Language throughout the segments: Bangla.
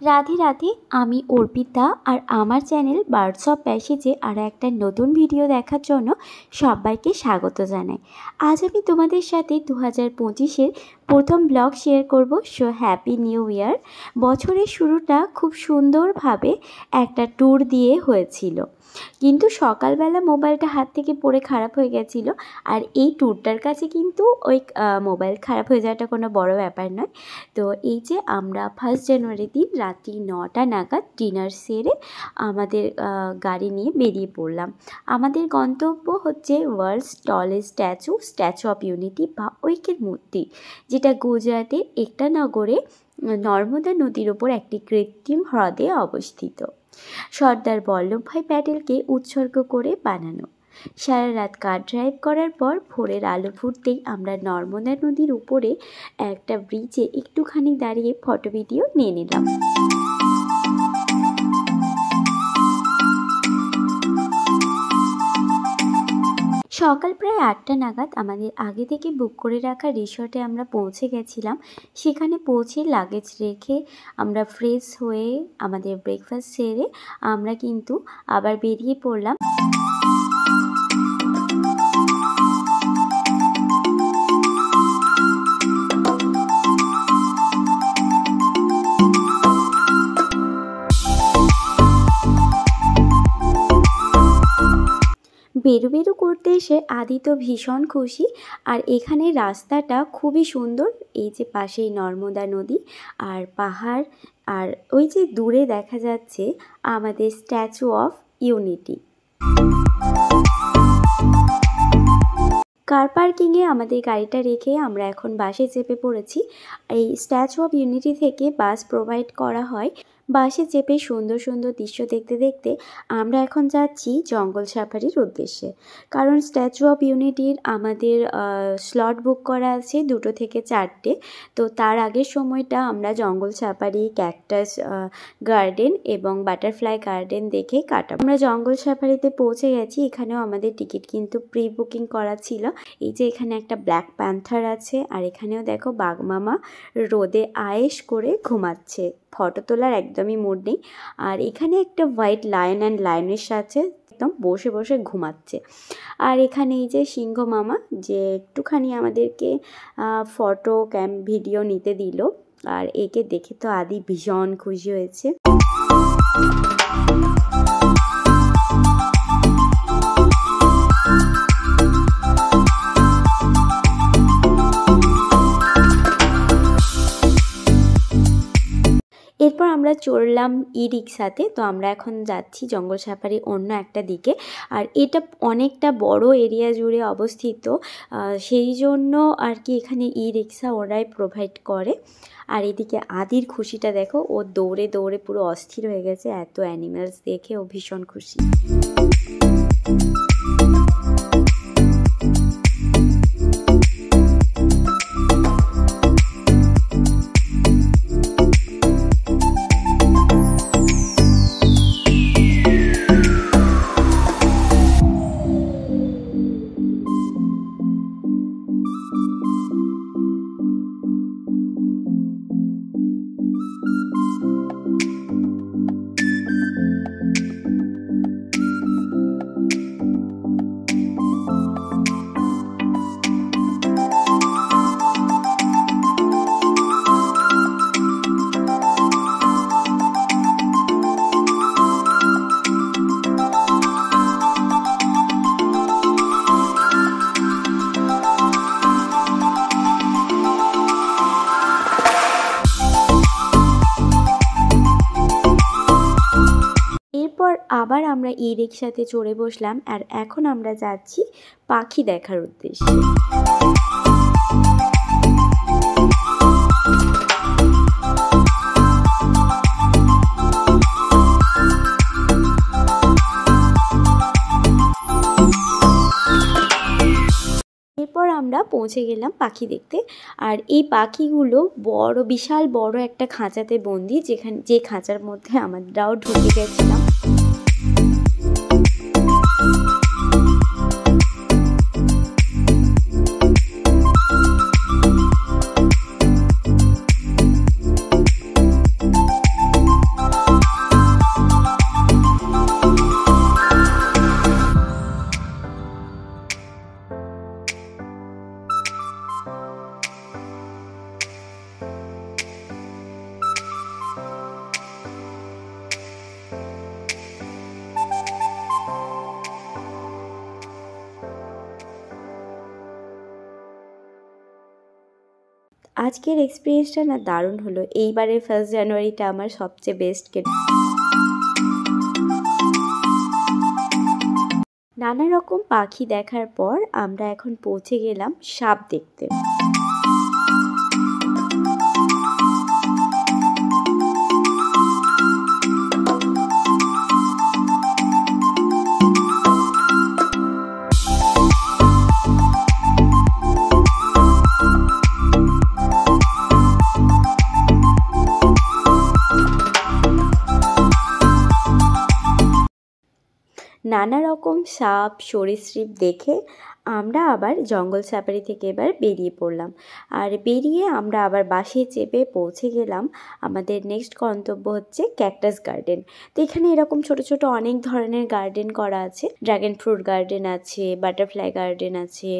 রাধে রাধে, আমি অর্পিতা আর আমার চ্যানেল বার্ডস অফ প্যাসেজে আরও একটা নতুন ভিডিও দেখার জন্য সবাইকে স্বাগত জানাই। আজ আমি তোমাদের সাথে 2025-এর প্রথম ব্লগ শেয়ার করব। So happy new year. বছরের শুরুটা খুব সুন্দরভাবে একটা ট্যুর দিয়ে হয়েছিল, কিন্তু সকালবেলা মোবাইলটা হাত থেকে পড়ে খারাপ হয়ে গেছিল। আর এই ট্যুরটার কাছে কিন্তু ওই মোবাইল খারাপ হয়ে যাওয়াটা কোনো বড় ব্যাপার নয়। তো এই যে আমরা 1 জানুয়ারি দিন রাত্রি 9টা নাগাদ ডিনার সেরে আমাদের গাড়ি নিয়ে বেরিয়ে পড়লাম। আমাদের গন্তব্য হচ্ছে world's tallest statue of unity বা ঐক্যের মূর্তি, যেটা গুজরাটের একটা নগরে নর্মদা নদীর ওপর একটি কৃত্রিম হ্রদে অবস্থিত। সর্দার বল্লভভাই প্যাটেলকে উৎসর্গ করে বানানো। সারা রাত কার ড্রাইভ করার পর ভোরের আলো ফুটতেই আমরা নর্মদা নদীর উপরে একটা ব্রিজে একটুখানি দাঁড়িয়ে ফটো ভিডিও নিয়ে নিলাম। সকাল প্রায় 8টা নাগাদ আমাদের আগে থেকে বুক করে রাখা রিসর্টে আমরা পৌঁছে গেছিলাম। সেখানে পৌঁছে লাগেজ রেখে আমরা ফ্রেশ হয়ে আমাদের ব্রেকফাস্ট সেরে আমরা কিন্তু আবার বেরিয়ে পড়লাম। বেরু করতে এসে আদি তো ভীষণ খুশি। আর এখানে রাস্তাটা খুবই সুন্দর। এই যে পাশেই নর্মদা নদী আর পাহাড়, আর ওই যে দূরে দেখা যাচ্ছে আমাদের স্ট্যাচু অফ ইউনিটি। কার পার্কিংয়ে আমাদের গাড়িটা রেখে আমরা এখন বাসে চেপে পড়েছি। এই স্ট্যাচু অফ ইউনিটি থেকে বাস প্রোভাইড করা হয়। বাসে চেপে সুন্দর সুন্দর দৃশ্য দেখতে দেখতে আমরা এখন যাচ্ছি জঙ্গল সাফারির উদ্দেশ্যে। কারণ স্ট্যাচু অফ ইউনিটির আমাদের স্লট বুক করা আছে 2টো থেকে 4টে। তো তার আগের সময়টা আমরা জঙ্গল সাফারি, ক্যাকটাস গার্ডেন এবং বাটারফ্লাই গার্ডেন দেখে কাটাবো। আমরা জঙ্গল সাফারিতে পৌঁছে গেছি। এখানেও আমাদের টিকিট কিন্তু প্রি বুকিং করা ছিল। এই যে এখানে একটা ব্ল্যাক প্যান্থার আছে, আর এখানেও দেখো বাঘমামা রোদে আয়েশ করে ঘুমাচ্ছে। ফটো তোলার একদমই মুড নেই। আর এখানে একটা হোয়াইট লায়ন অ্যান্ড লায়নের সাথে একদম বসে বসে ঘুমাচ্ছে। আর এখানে এই যে সিংহ মামা, যে একটুখানি আমাদেরকে ফটো ভিডিও নিতে দিল। আর একে দেখে তো আদি ভীষণ খুশি হয়েছে। এরপর আমরা চড়লাম ই রিক্সাতে। তো আমরা এখন যাচ্ছি জঙ্গল সাফারি অন্য একটা দিকে। আর এটা অনেকটা বড় এরিয়া জুড়ে অবস্থিত, সেই জন্য আর কি এখানে ই রিক্সা ওরাই প্রোভাইড করে। আর এদিকে আদির খুশিটা দেখো, ও দৌড়ে দৌড়ে পুরো অস্থির হয়ে গেছে। এত অ্যানিমেলস দেখে ও ভীষণ খুশি। আবার আমরা ই রিক্সাতে চড়ে বসলাম। আর এখন আমরা যাচ্ছি পাখি দেখার উদ্দেশ্যে। এরপর আমরা পৌঁছে গেলাম পাখি দেখতে। আর এই পাখিগুলো বিশাল বড় একটা খাঁচাতে বন্দি, যে খাঁচার মধ্যে আমরাও ঢুকে গেছিলাম। আজকের এক্সপিরিয়েন্সটা না দারুণ হলো। এইবারের 1 জানুয়ারিটা আমার সবচেয়ে বেস্ট কেটে। নানা রকম পাখি দেখার পর আমরা এখন পৌঁছে গেলাম সাপ দেখতে। নানা রকম সাপ সরীসৃপ দেখে আমরা আবার জঙ্গল সাফারি থেকে এবার বেরিয়ে পড়লাম। আর বেরিয়ে আমরা আবার বাসে চেপে পৌঁছে গেলাম আমাদের নেক্সট গন্তব্য হচ্ছে ক্যাকটাস গার্ডেন। তো এখানে এরকম ছোট ছোট অনেক ধরনের গার্ডেন করা আছে। ড্রাগন ফ্রুট গার্ডেন আছে, বাটারফ্লাই গার্ডেন আছে,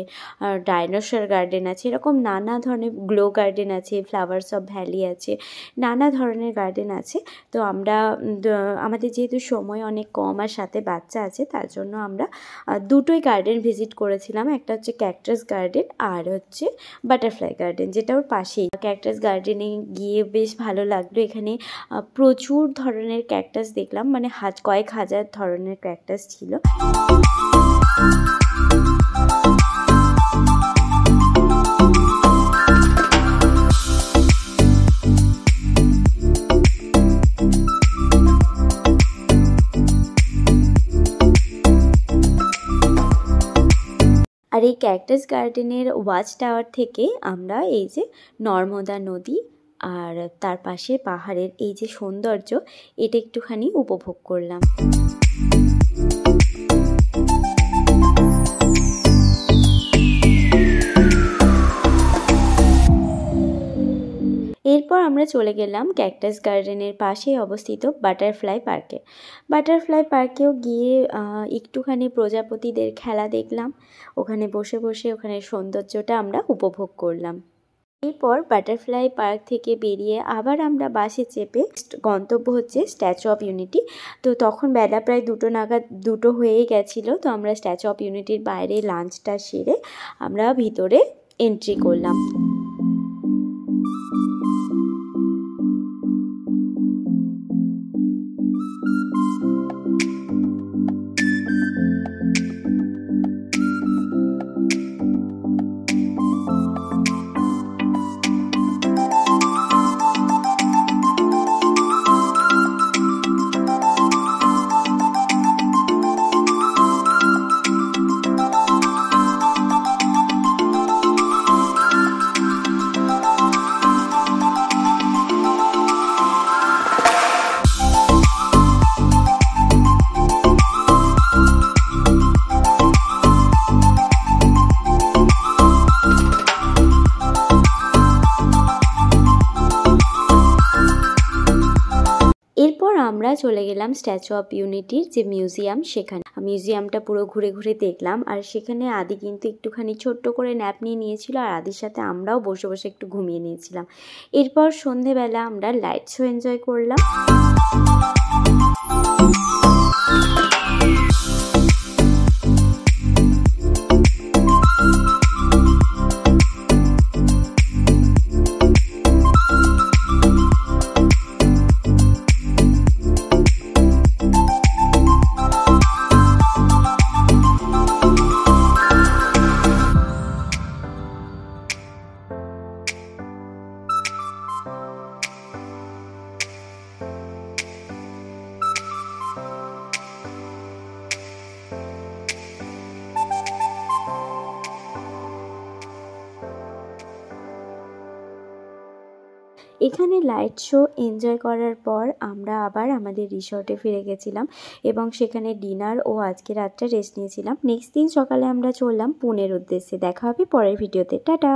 ডাইনোসর গার্ডেন আছে, এরকম নানা ধরনের গ্লো গার্ডেন আছে, ফ্লাওয়ার্স অফ ভ্যালি আছে, নানা ধরনের গার্ডেন আছে। তো আমরা আমাদের যেহেতু সময় অনেক কম আর সাথে বাচ্চা আছে, তার জন্য আমরা দুটোই গার্ডেন ভিজিট করেছিলাম। একটা হচ্ছে ক্যাকটাস গার্ডেন আর হচ্ছে বাটারফ্লাই গার্ডেন, যেটা ওর পাশেই। ক্যাকটাস গার্ডেনে গিয়ে বেশ ভালো লাগলো। এখানে প্রচুর ধরনের ক্যাকটাস দেখলাম, মানে কয়েক হাজার ধরনের ক্যাকটাস ছিল। আর এই ক্যাকটাস গার্ডেনের ওয়াচ টাওয়ার থেকে আমরা এই যে নর্মদা নদী আর তার পাশে পাহাড়ের এই যে সৌন্দর্য, এটা একটুখানি উপভোগ করলাম। এরপর আমরা চলে গেলাম ক্যাকটাস গার্ডেনের পাশেই অবস্থিত বাটারফ্লাই পার্কে। বাটারফ্লাই পার্কেও গিয়ে একটুখানি প্রজাপতিদের খেলা দেখলাম। ওখানে বসে বসে ওখানের সৌন্দর্যটা আমরা উপভোগ করলাম। এরপর বাটারফ্লাই পার্ক থেকে বেরিয়ে আবার আমরা বাসে চেপে গন্তব্য হচ্ছে স্ট্যাচু অফ ইউনিটি। তো তখন বেলা প্রায় 2টো নাগাদ, 2টো হয়েই গেছিলো। তো আমরা স্ট্যাচু অফ ইউনিটির বাইরে লাঞ্চটা সেরে আমরা ভিতরে এন্ট্রি করলাম। এরপর আমরা চলে গেলাম স্ট্যাচু অফ ইউনিটির যে মিউজিয়াম, সেখানে মিউজিয়ামটা পুরো ঘুরে ঘুরে দেখলাম। আর সেখানে আদি কিন্তু একটুখানি ছোট্ট করে ন্যাপ নিয়ে নিয়েছিল, আর আদির সাথে আমরাও বসে বসে একটু ঘুমিয়ে নিয়েছিলাম। এরপর সন্ধেবেলা আমরা লাইট শো এনজয় করলাম। এখানে লাইট শো এনজয় করার পর আমরা আবার আমাদের রিসর্টে ফিরে গেছিলাম এবং সেখানে ডিনার ও আজকে রাতটা রেস্ট নিয়েছিলাম। নেক্সট দিন সকালে আমরা চললাম পুনের উদ্দেশ্যে। দেখা হবে পরের ভিডিওতে। টাটা।